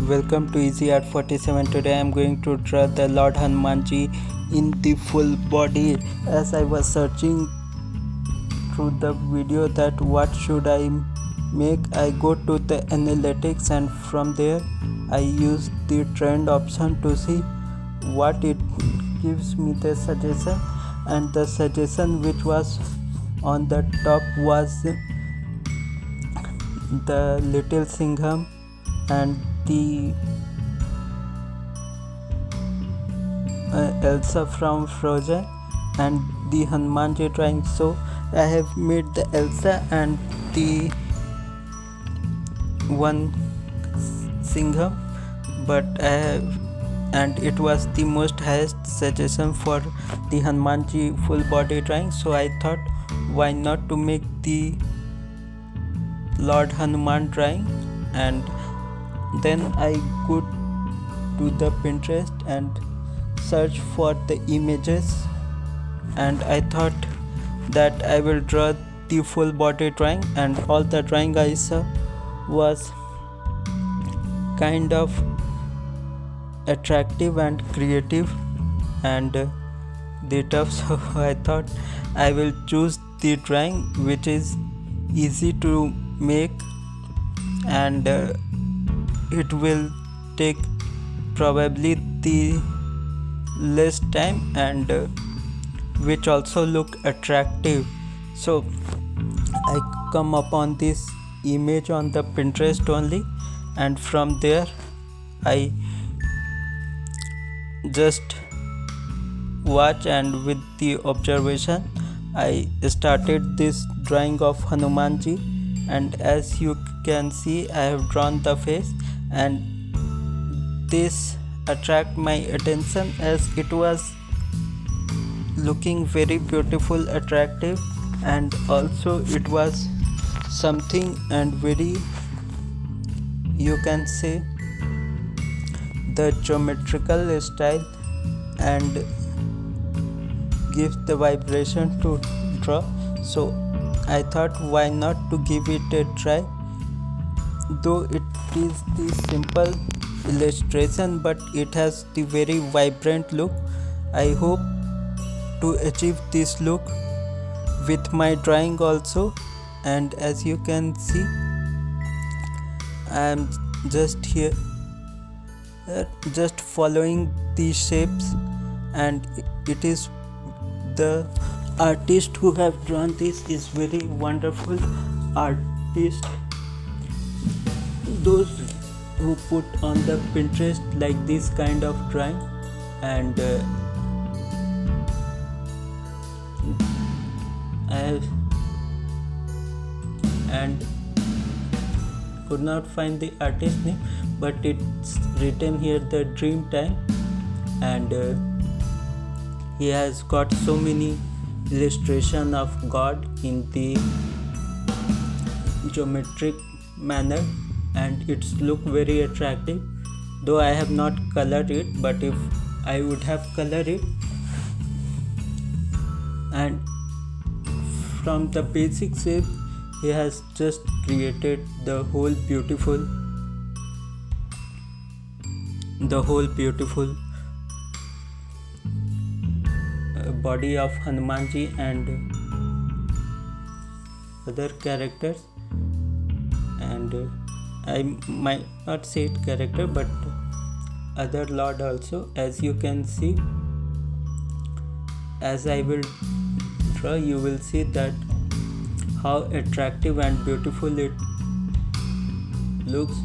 welcome to Easy Art 47. Today I am going to draw the Lord Hanumanji in the full body. As I was searching through the video that what should I make, I go to the analytics and from there I use the trend option to see what it gives me the suggestion, and the suggestion which was on the top was the little Singham and the Elsa from Frozen and the Hanumanji drawing. So I have made the Elsa and the one Singham, but and it was the most highest suggestion for the Hanumanji full body drawing. So I thought, why not to make the Lord Hanuman drawing? And then I go to the Pinterest and search for the images, and I thought that I will draw the full body drawing, and all the drawing I saw was kind of attractive and creative and the tough. So I thought I will choose the drawing which is easy to make and it will take probably the less time and which also look attractive. So I come upon this image on the Pinterest only, and from there I just watch, and with the observation I started this drawing of Hanumanji. And as you can see, I have drawn the face, and this attract my attention as it was looking very beautiful, attractive, and also it was something and very, you can say, the geometrical style and gives the vibration to draw. So I thought, why not to give it a try, though it is the simple illustration but it has the very vibrant look. I hope to achieve this look with my drawing also. And as you can see, I am just here just following these shapes, and it is the artist who have drawn this is very wonderful artist. Those who put on the Pinterest like this kind of drawing, and I have and could not find the artist name, but it's written here the Dream Time, and he has got so many illustration of God in the geometric manner, and it's look very attractive. Though I have not colored it, but if I would have colored it, and from the basic shape he has just created the whole beautiful body of Hanumanji and other characters. And I might not say it character, but other lord also. As you can see, as I will draw, you will see that how attractive and beautiful it looks.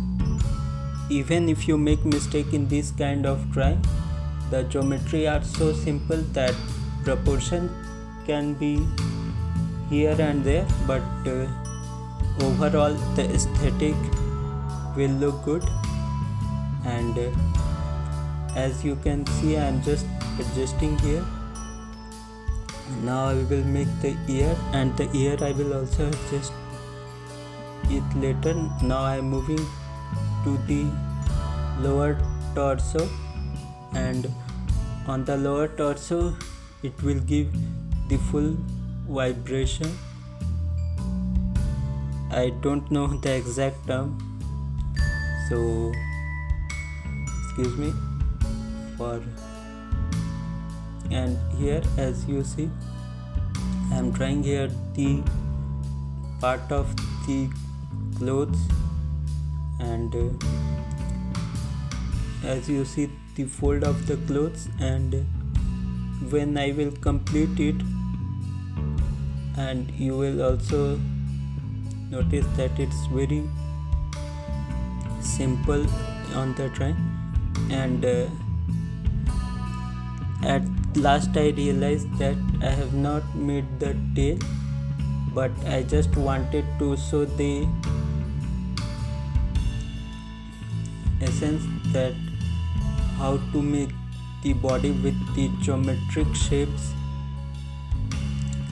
Even if you make mistake in this kind of drawing, the geometry are so simple that proportion can be here and there, but overall the aesthetic will look good. And as you can see, I am just adjusting here. Now I will make the ear, and the ear I will also adjust it later. Now I am moving to the lower torso, and on the lower torso it will give the full vibration. I don't know the exact term, so excuse me for. And here, as you see, I am drawing here the part of the clothes, and as you see the fold of the clothes, and when I will complete it, and you will also notice that it's very simple on the drawing. And at last I realized that I have not made the tail, but I just wanted to show the essence, that how to make the body with the geometric shapes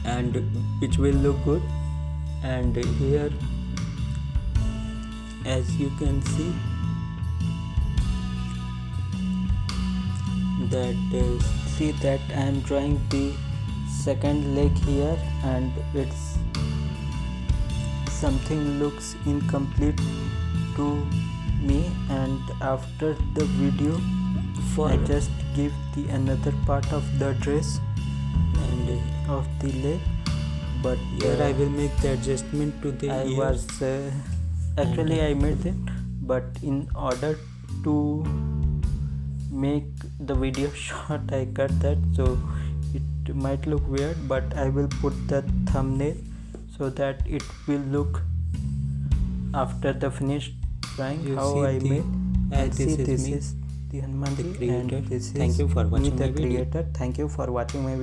and which will look good. And here, as you can see, that I am drawing the second leg here, and it's something looks incomplete to me. And after the video, I just give the another part of the dress and of the leg, but here I will make the adjustment to the ears. Actually I made it, but in order to make the video short, I cut that, so it might look weird, but I will put the thumbnail so that it will look after the finished drawing how I made. And this is the Hanuman, the creator. And this is Thank you for watching me, the my video. creator. Thank you for watching my video.